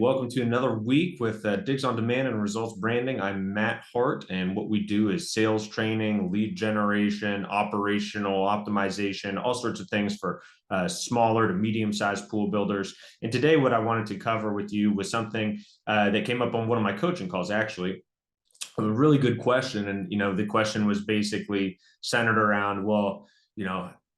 welcome to another week with Digs on Demand and Results Branding. I'm Matt Hart, and what we do is sales training, lead generation, operational optimization, all sorts of things for smaller to medium-sized pool builders. And today, what I wanted to cover with you was something that came up on one of my coaching calls, actually. A really good question. And, the question was basically centered around, well,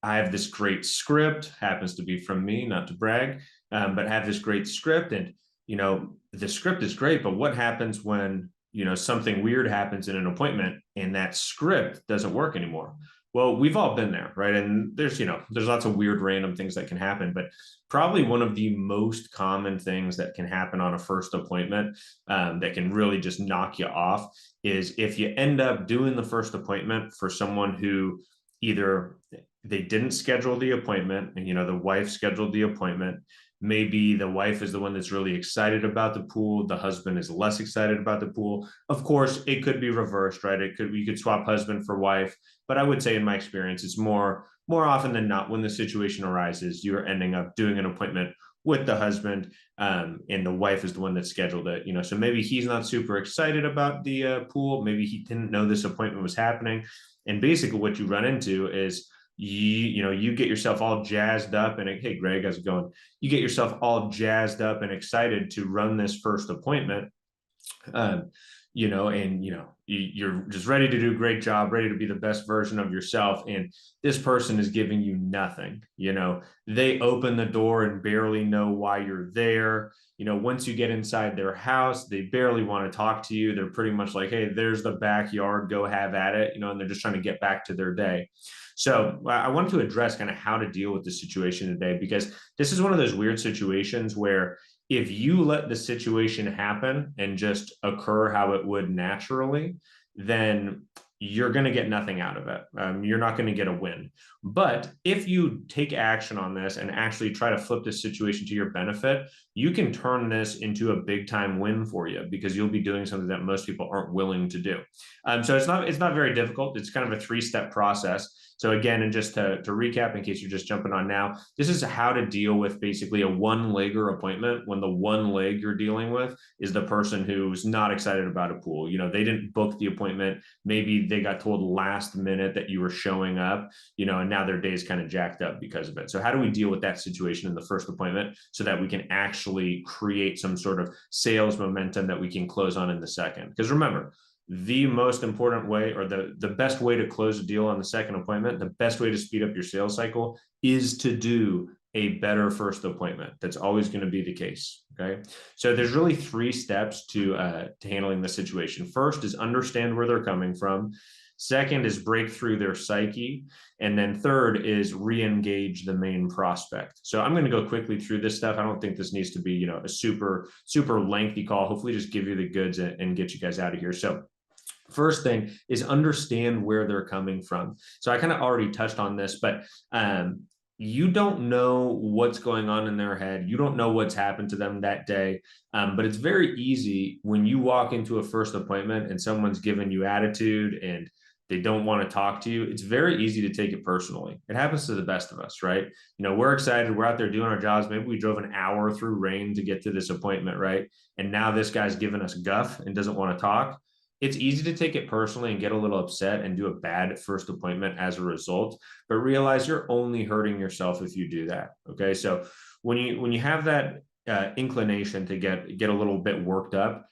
I have this great script, happens to be from me, not to brag, but have this great script. And, the script is great, but what happens when, something weird happens in an appointment and that script doesn't work anymore? Well, we've all been there, right? And there's lots of weird random things that can happen, but probably one of the most common things that can happen on a first appointment that can really just knock you off is if you end up doing the first appointment for someone who either they didn't schedule the appointment and, the wife scheduled the appointment. Maybe the wife is the one that's really excited about the pool. The husband is less excited about the pool. Of course, it could be reversed, right? You could swap husband for wife, but I would say in my experience, it's more often than not when the situation arises, you're ending up doing an appointment with the husband, and the wife is the one that scheduled it. So maybe he's not super excited about the pool. Maybe he didn't know this appointment was happening. And basically what you run into is you get yourself all jazzed up and hey, Greg, how's it going? You get yourself all jazzed up and excited to run this first appointment. You're just ready to do a great job, ready to be the best version of yourself. And this person is giving you nothing. They open the door and barely know why you're there. Once you get inside their house, they barely want to talk to you. They're pretty much like, hey, there's the backyard, go have at it, and they're just trying to get back to their day. So I wanted to address kind of how to deal with the situation today, because this is one of those weird situations where if you let the situation happen and just occur how it would naturally, then you're going to get nothing out of it. You're not going to get a win. But if you take action on this and actually try to flip this situation to your benefit, you can turn this into a big time win for you, because you'll be doing something that most people aren't willing to do. So it's not very difficult. It's kind of a 3-step process. So again, and just to recap, in case you're just jumping on now, this is how to deal with basically a one-legger appointment when the one leg you're dealing with is the person who's not excited about a pool. They didn't book the appointment. Maybe they got told last minute that you were showing up, and now their day is kind of jacked up because of it. So how do we deal with that situation in the first appointment so that we can actually create some sort of sales momentum that we can close on in the second? Because remember, the most important way, or the best way to close a deal on the second appointment, the best way to speed up your sales cycle is to do a better first appointment. That's always going to be the case. Okay. So there's really 3 steps to handling the situation. First is understand where they're coming from. Second is break through their psyche. And then third is re-engage the main prospect. So I'm going to go quickly through this stuff. I don't think this needs to be, a super, super lengthy call. Hopefully just give you the goods and get you guys out of here. So first thing is understand where they're coming from. So I kind of already touched on this, but you don't know what's going on in their head. You don't know what's happened to them that day. But it's very easy when you walk into a first appointment and someone's giving you attitude and they don't want to talk to you. It's very easy to take it personally. It happens to the best of us, right? We're excited. We're out there doing our jobs. Maybe we drove an hour through rain to get to this appointment, right? And now this guy's giving us guff and doesn't want to talk. It's easy to take it personally and get a little upset and do a bad first appointment as a result, but realize you're only hurting yourself if you do that. Okay. So when you have that inclination to get a little bit worked up,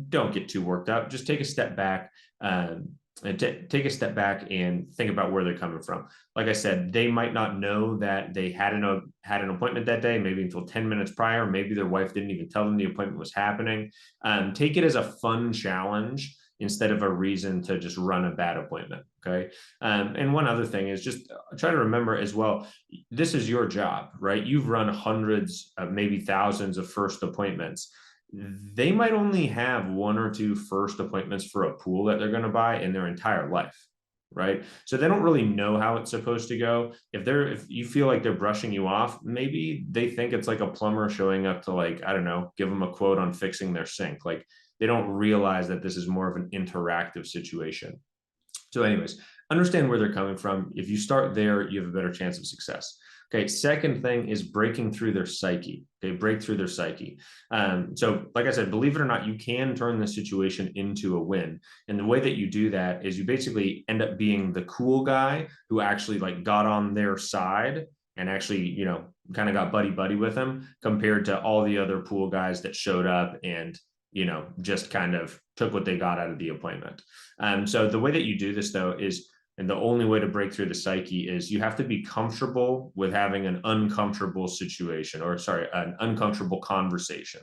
don't get too worked up. Just take a step back and take a step back and think about where they're coming from. Like I said, they might not know that they had an appointment that day, maybe until 10 minutes prior. Maybe their wife didn't even tell them the appointment was happening. Take it as a fun challenge instead of a reason to just run a bad appointment. Okay. And one other thing is just try to remember as well, this is your job, right? You've run hundreds of maybe thousands of first appointments. They might only have 1 or 2 first appointments for a pool that they're going to buy in their entire life. Right. So they don't really know how it's supposed to go. If you feel like they're brushing you off, maybe they think it's like a plumber showing up to, like, I don't know, give them a quote on fixing their sink. Like, they don't realize that this is more of an interactive situation. So anyways, understand where they're coming from. If you start there, you have a better chance of success. Okay. Second thing is breaking through their psyche. Okay. Break through their psyche. So like I said, believe it or not, you can turn the situation into a win. And the way that you do that is you basically end up being the cool guy who actually like got on their side and actually, kind of got buddy buddy with them compared to all the other pool guys that showed up and, just kind of took what they got out of the appointment. So the way that you do this though is, and the only way to break through the psyche is you have to be comfortable with having an uncomfortable situation, or sorry, an uncomfortable conversation.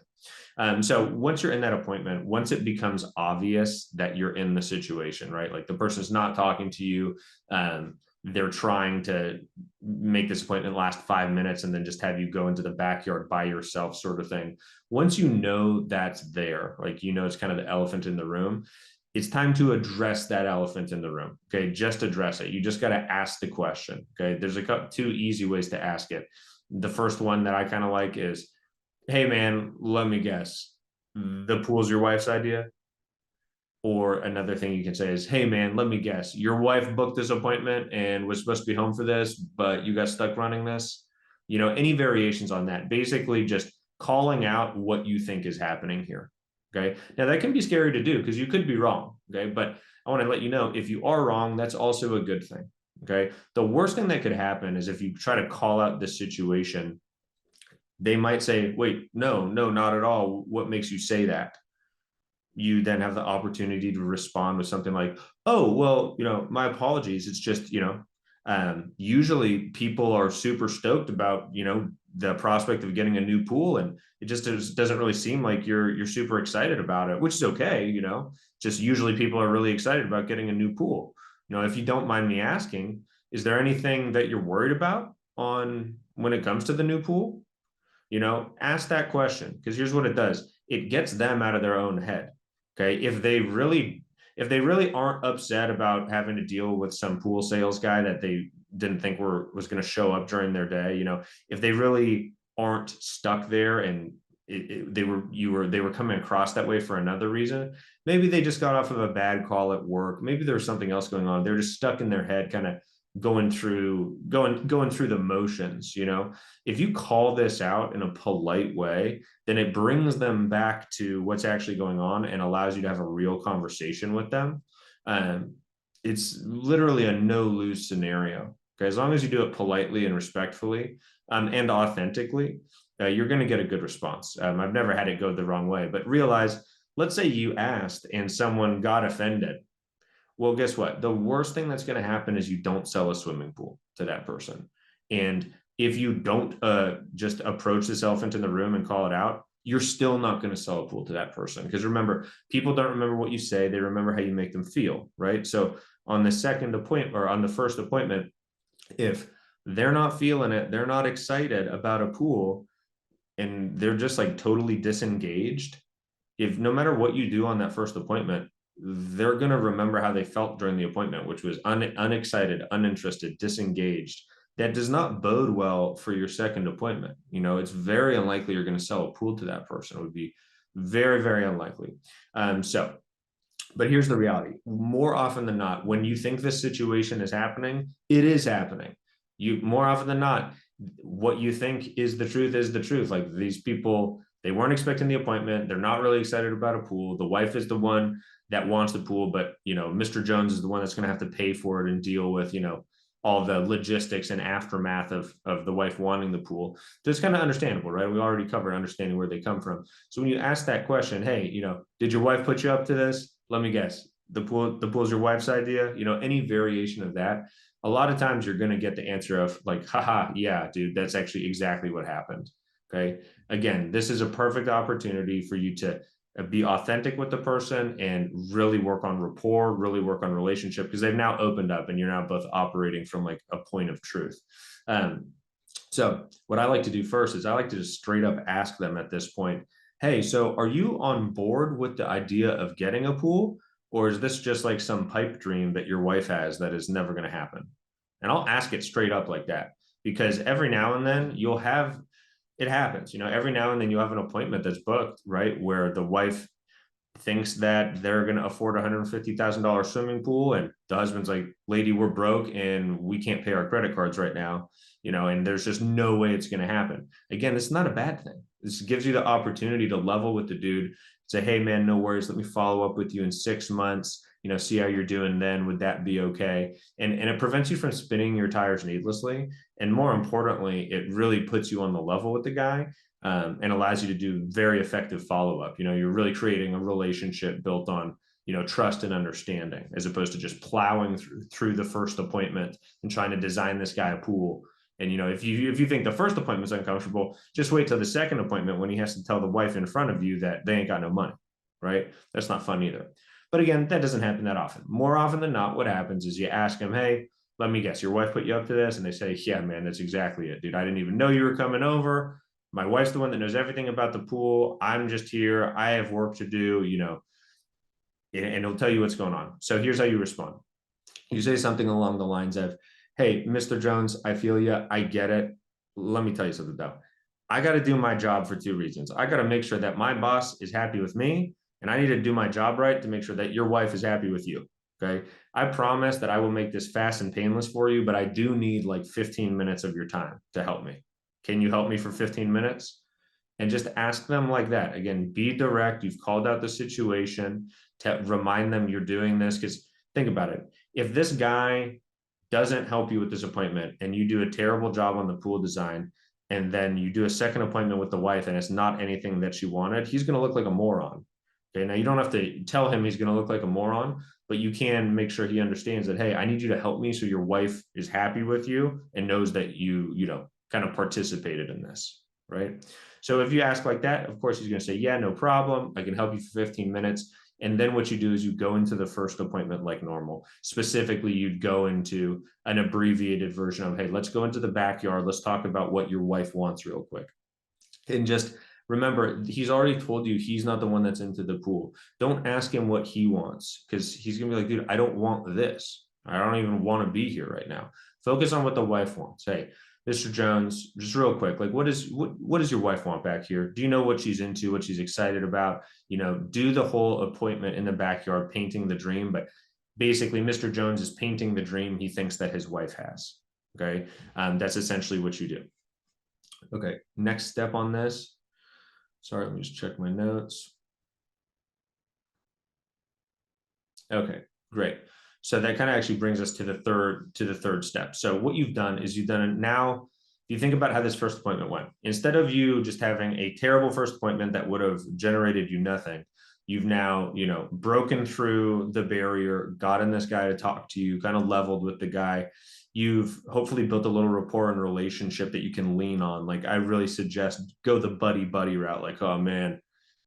So once you're in that appointment, once it becomes obvious that you're in the situation, right? Like the person's not talking to you, they're trying to make this appointment last 5 minutes and then just have you go into the backyard by yourself, sort of thing. Once you know that's there, like, it's kind of the elephant in the room, it's time to address that elephant in the room. Okay. Just address it. You just got to ask the question. Okay. There's two easy ways to ask it. The first one that I kind of like is, hey man, let me guess, the pool's your wife's idea? Or another thing you can say is, hey man, let me guess, your wife booked this appointment and was supposed to be home for this, but you got stuck running this. Any variations on that, basically just calling out what you think is happening here. Okay. Now that can be scary to do because you could be wrong. Okay. But I want to let you know, if you are wrong, that's also a good thing. Okay. The worst thing that could happen is if you try to call out this situation, they might say, wait, no, not at all. What makes you say that? You then have the opportunity to respond with something like, oh, well, my apologies. It's just, usually people are super stoked about, the prospect of getting a new pool. And it just doesn't really seem like you're super excited about it, which is okay. Just usually people are really excited about getting a new pool. If you don't mind me asking, is there anything that you're worried about when it comes to the new pool? Ask that question, because here's what it does. It gets them out of their own head. Okay. If they really aren't upset about having to deal with some pool sales guy that they didn't think was going to show up during their day, if they really aren't stuck there and they were coming across that way for another reason, maybe they just got off of a bad call at work. Maybe there was something else going on. They're just stuck in their head, kind of going through the motions. If you call this out in a polite way, then it brings them back to what's actually going on and allows you to have a real conversation with them. It's literally a no-lose scenario. Okay, as long as you do it politely and respectfully, and authentically, you're going to get a good response. I've never had it go the wrong way, but realize, let's say you asked and someone got offended. Well, guess what? The worst thing that's going to happen is you don't sell a swimming pool to that person. And if you don't just approach this elephant in the room and call it out, you're still not going to sell a pool to that person. Because remember, people don't remember what you say. They remember how you make them feel, right? So on the second appointment, or on the first appointment, if they're not feeling it, they're not excited about a pool, and they're just like totally disengaged, if no matter what you do on that first appointment, they're going to remember how they felt during the appointment, which was unexcited, uninterested, disengaged. That does not bode well for your second appointment. It's very unlikely you're going to sell a pool to that person. It would be very, very unlikely. But here's the reality. More often than not, when you think this situation is happening, it is happening. More often than not, what you think is the truth is the truth. Like, these people, they weren't expecting the appointment. They're not really excited about a pool. The wife is the one that wants the pool, but Mr. Jones is the one that's going to have to pay for it and deal with, all the logistics and aftermath of the wife wanting the pool. So it's kind of understandable, right? We already covered understanding where they come from. So when you ask that question, hey, did your wife put you up to this? Let me guess, the pool's your wife's idea. Any variation of that, a lot of times you're going to get the answer of like, haha, yeah, dude, that's actually exactly what happened. Okay. Again, this is a perfect opportunity for you to be authentic with the person and really work on rapport, really work on relationship, because they've now opened up and you're now both operating from like a point of truth. So what I like to do first is I like to just straight up ask them at this point, hey, so are you on board with the idea of getting a pool? Or is this just like some pipe dream that your wife has that is never going to happen? And I'll ask it straight up like that, because every now and then it happens, every now and then you have an appointment that's booked, right, where the wife thinks that they're going to afford $150,000 swimming pool, and the husband's like, lady, we're broke and we can't pay our credit cards right now, and there's just no way it's going to happen. Again, this is not a bad thing. This gives you the opportunity to level with the dude, say, hey man, no worries, let me follow up with you in 6 months, see how you're doing then. Would that be okay? And it prevents you from spinning your tires needlessly, and more importantly, it really puts you on the level with the guy, and allows you to do very effective follow-up. You're really creating a relationship built on, trust and understanding, as opposed to just plowing through the first appointment and trying to design this guy a pool. And, if you think the first appointment's uncomfortable, just wait till the second appointment when he has to tell the wife in front of you that they ain't got no money, right? That's not fun either. But again, that doesn't happen that often. More often than not, what happens is you ask them, hey, let me guess, your wife put you up to this? And they say, yeah, man, that's exactly it, dude. I didn't even know you were coming over. My wife's the one that knows everything about the pool. I'm just here. I have work to do, and he'll tell you what's going on. So here's how you respond. You say something along the lines of, hey, Mr. Jones, I feel you. I get it. Let me tell you something though. I got to do my job for 2 reasons. I got to make sure that my boss is happy with me, and I need to do my job right to make sure that your wife is happy with you. Okay. I promise that I will make this fast and painless for you, but I do need like 15 minutes of your time to help me. Can you help me for 15 minutes? And just ask them like that. Again, be direct. You've called out the situation to remind them you're doing this. Because think about it. If this guy doesn't help you with this appointment and you do a terrible job on the pool design, and then you do a second appointment with the wife and it's not anything that she wanted, he's going to look like a moron. Okay. Now you don't have to tell him he's going to look like a moron, but you can make sure he understands that, hey, I need you to help me so your wife is happy with you and knows that you kind of participated in this, right? So if you ask like that, of course, he's going to say, yeah, no problem. I can help you for 15 minutes. And then what you do is you go into the first appointment like normal. Specifically, you'd go into an abbreviated version of, hey, let's go into the backyard. Let's talk about what your wife wants real quick. And just remember, he's already told you he's not the one that's into the pool. Don't ask him what he wants, because he's going to be like, dude, I don't want this. I don't even want to be here right now. Focus on what the wife wants. Hey, Mr. Jones, just real quick, like what does your wife want back here? Do you know what she's into, what she's excited about? Do the whole appointment in the backyard, painting the dream. But basically, Mr. Jones is painting the dream he thinks that his wife has. Okay. That's essentially what you do. Okay. Next step on this. Sorry, let me just check my notes. Okay, great. So that kind of actually brings us to the third step. So what you've done is you've done it now. If you think about how this first appointment went, instead of you just having a terrible first appointment that would have generated you nothing, you've now, broken through the barrier, gotten this guy to talk to you, kind of leveled with the guy. You've hopefully built a little rapport and relationship that you can lean on. Like, I really suggest go the buddy route. Like, oh man,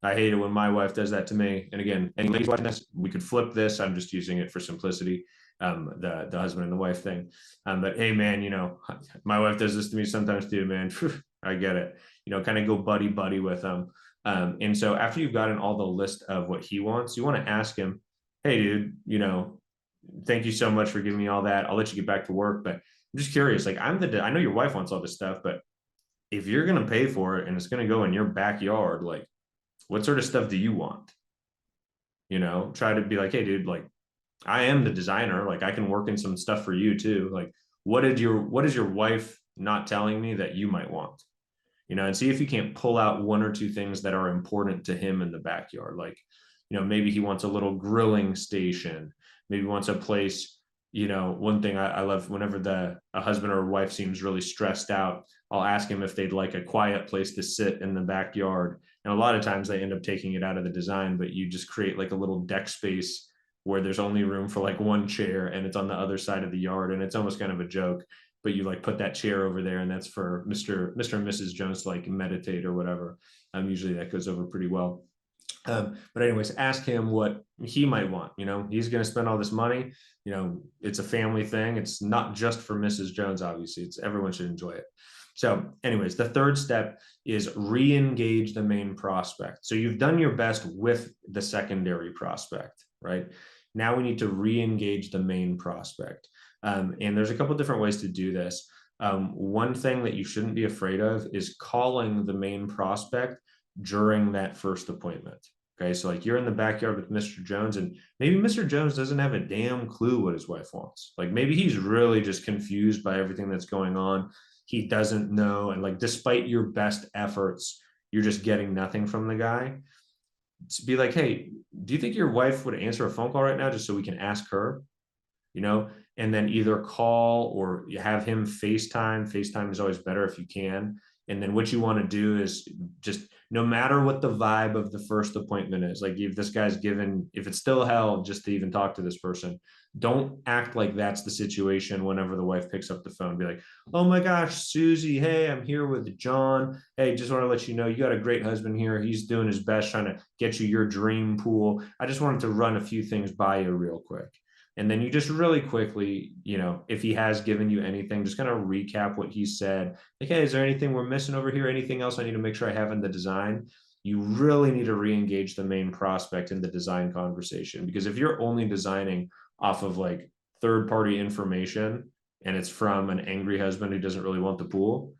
I hate it when my wife does that to me. And again, any ladies watching this, we could flip this. I'm just using it for simplicity, the husband and the wife thing. But hey, man, my wife does this to me sometimes too, man. I get it. Kind of go buddy with them. And so after you've gotten all the list of what he wants, you want to ask him, hey, dude, thank you so much for giving me all that. I'll let you get back to work. But I'm just curious, like I know your wife wants all this stuff, but if you're going to pay for it and it's going to go in your backyard, like, what sort of stuff do you want? Try to be like, hey, dude, like, I am the designer. Like, I can work in some stuff for you too. Like, what is your wife not telling me that you might want? And see if you can't pull out 1 or 2 things that are important to him in the backyard. Like, maybe he wants a little grilling station. Maybe he wants a place. One thing I love, whenever a husband or wife seems really stressed out, I'll ask him if they'd like a quiet place to sit in the backyard. And a lot of times they end up taking it out of the design, but you just create like a little deck space where there's only room for like 1 chair and it's on the other side of the yard. And it's almost kind of a joke, but you like put that chair over there and that's for Mr. and Mrs. Jones to like meditate or whatever. Usually that goes over pretty well. But anyways, ask him what he might want. He's going to spend all this money. It's a family thing. It's not just for Mrs. Jones, obviously. Everyone should enjoy it. So anyways, the third step is re-engage the main prospect. So you've done your best with the secondary prospect, right? Now we need to re-engage the main prospect. And there's a couple different ways to do this. One thing that you shouldn't be afraid of is calling the main prospect during that first appointment. Okay, so like you're in the backyard with Mr. Jones, and maybe Mr. Jones doesn't have a damn clue what his wife wants. Like maybe he's really just confused by everything that's going on. He doesn't know. And like, despite your best efforts, you're just getting nothing from the guy. Be like, hey, do you think your wife would answer a phone call right now just so we can ask her? And then either call or you have him FaceTime. FaceTime is always better if you can. And then what you want to do is just, no matter what the vibe of the first appointment is, like if this guy's given, if it's still hell just to even talk to this person, don't act like that's the situation whenever the wife picks up the phone. Be like, oh my gosh, Susie, hey, I'm here with John. Hey, just want to let you know you got a great husband here. He's doing his best trying to get you your dream pool. I just wanted to run a few things by you real quick. And then you just really quickly, if he has given you anything, just kind of recap what he said. Like, hey, is there anything we're missing over here? Anything else I need to make sure I have in the design? You really need to re-engage the main prospect in the design conversation. Because if you're only designing off of like third-party information and it's from an angry husband who doesn't really want the pool,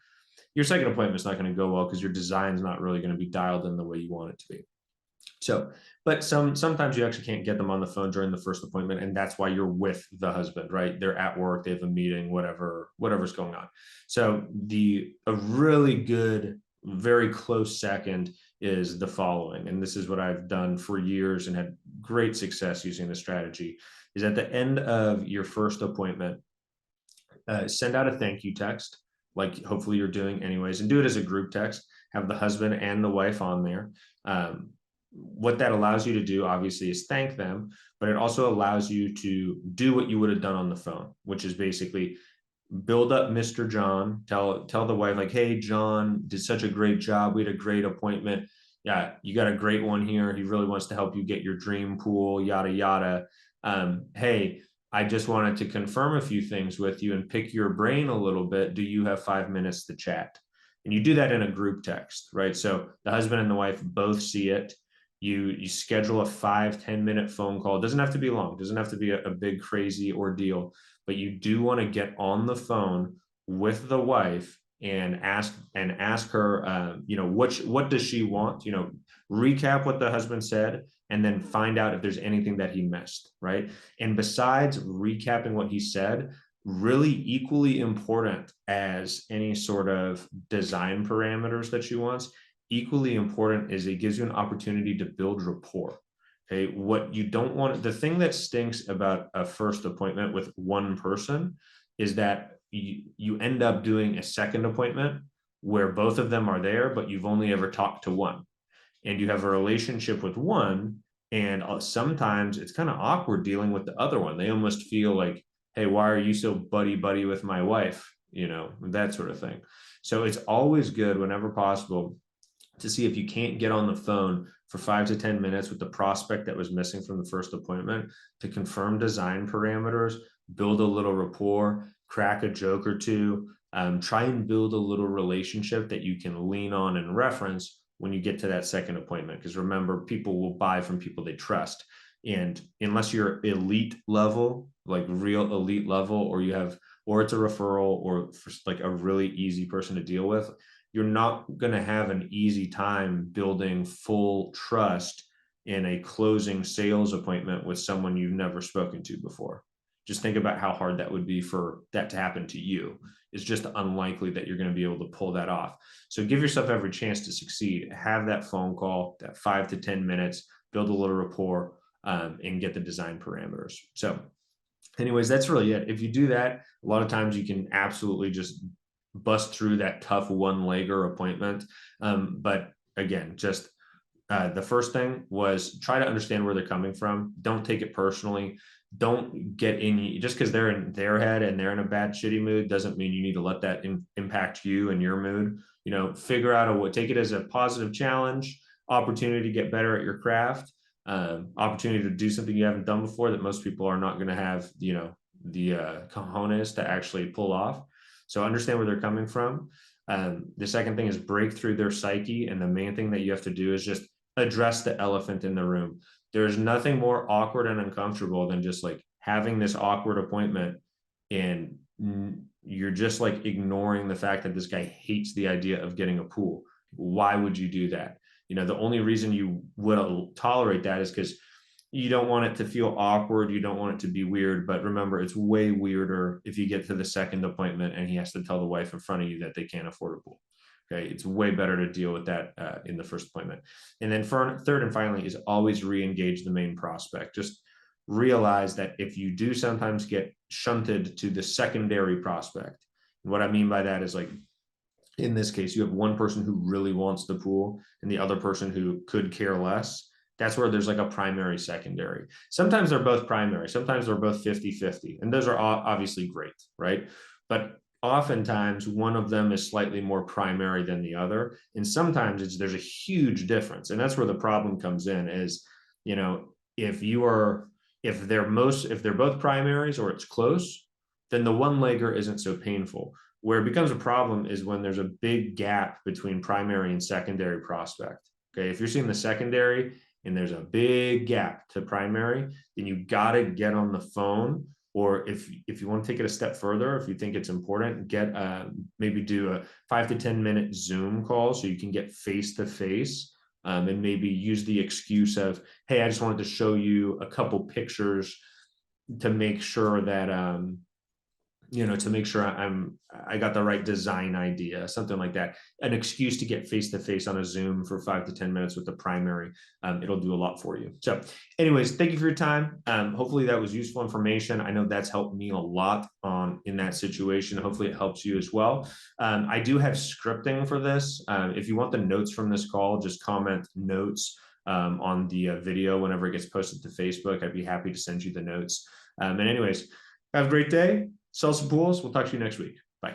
your second appointment's not going to go well because your design's not really going to be dialed in the way you want it to be. So, but sometimes you actually can't get them on the phone during the first appointment, and that's why you're with the husband, right? They're at work, they have a meeting, whatever's going on. So a really good, very close second is the following, and this is what I've done for years and had great success using the strategy, is at the end of your first appointment, send out a thank you text, like hopefully you're doing anyways, and do it as a group text, have the husband and the wife on there. What that allows you to do, obviously, is thank them, but it also allows you to do what you would have done on the phone, which is basically build up Mr. John, tell the wife, like, hey, John did such a great job. We had a great appointment. Yeah, you got a great one here. He really wants to help you get your dream pool, yada, yada. Hey, I just wanted to confirm a few things with you and pick your brain a little bit. Do you have 5 minutes to chat? And you do that in a group text, right? So the husband and the wife both see it. You schedule a 5-10 minute phone call. It doesn't have to be long. It doesn't have to be a big crazy ordeal, but you do want to get on the phone with the wife and ask her, what does she want? Recap what the husband said, and then find out if there's anything that he missed, right? And besides recapping what he said, really equally important as any sort of design parameters that she wants, equally important is it gives you an opportunity to build rapport. Okay, what you don't want, the thing that stinks about a first appointment with one person is that you end up doing a second appointment where both of them are there, but you've only ever talked to one, and you have a relationship with one, and sometimes it's kind of awkward dealing with the other one. They almost feel like, hey, why are you so buddy with my wife? That sort of thing. So it's always good whenever possible to see if you can't get on the phone for 5 to 10 minutes with the prospect that was missing from the first appointment to confirm design parameters, build a little rapport, crack a joke or two, try and build a little relationship that you can lean on and reference when you get to that second appointment. Because remember, people will buy from people they trust. And unless you're elite level, like real elite level, or it's a referral or like a really easy person to deal with, you're not going to have an easy time building full trust in a closing sales appointment with someone you've never spoken to before. Just think about how hard that would be for that to happen to you. It's just unlikely that you're going to be able to pull that off. So give yourself every chance to succeed. Have that phone call, that 5 to 10 minutes, build a little rapport, and get the design parameters. So anyways, that's really it. If you do that, a lot of times you can absolutely just bust through that tough one-legger appointment. But again, just the first thing was try to understand where they're coming from. Don't take it personally. Don't get in, just because they're in their head and they're in a bad, shitty mood doesn't mean you need to let that impact you and your mood. Figure out take it as a positive challenge, opportunity to get better at your craft, opportunity to do something you haven't done before that most people are not going to have, the cojones to actually pull off. So understand where they're coming from. The second thing is break through their psyche. And the main thing that you have to do is just address the elephant in the room. There's nothing more awkward and uncomfortable than just like having this awkward appointment and you're just like ignoring the fact that this guy hates the idea of getting a pool. Why would you do that? You know, the only reason you will tolerate that is because you don't want it to feel awkward. You don't want it to be weird. But remember, it's way weirder if you get to the second appointment and he has to tell the wife in front of you that they can't afford a pool. Okay, it's way better to deal with that in the first appointment. And then for third and finally is always re-engage the main prospect. Just realize that if you do sometimes get shunted to the secondary prospect, what I mean by that is, like, in this case, you have one person who really wants the pool and the other person who could care less. That's where there's like a primary, secondary. Sometimes they're both primary. Sometimes they're both 50-50. And those are obviously great, right? But oftentimes one of them is slightly more primary than the other. And sometimes there's a huge difference. And that's where the problem comes in is, you know, if they're both primaries or it's close, then the one-legger isn't so painful. Where it becomes a problem is when there's a big gap between primary and secondary prospect. Okay, if you're seeing the secondary and there's a big gap to primary, then you got to get on the phone. Or if you want to take it a step further, if you think it's important, get maybe do a 5 to 10 minute Zoom call so you can get face to face, and maybe use the excuse of, hey, I just wanted to show you a couple pictures to make sure that to make sure I got the right design idea, something like that. An excuse to get face to face on a Zoom for 5 to 10 minutes with the primary. It'll do a lot for you. So anyways, thank you for your time. Hopefully that was useful information. I know that's helped me a lot in that situation. Hopefully it helps you as well. I do have scripting for this. If you want the notes from this call, just comment notes on the video whenever it gets posted to Facebook. I'd be happy to send you the notes. And anyways, have a great day. Sell some pools. We'll talk to you next week. Bye.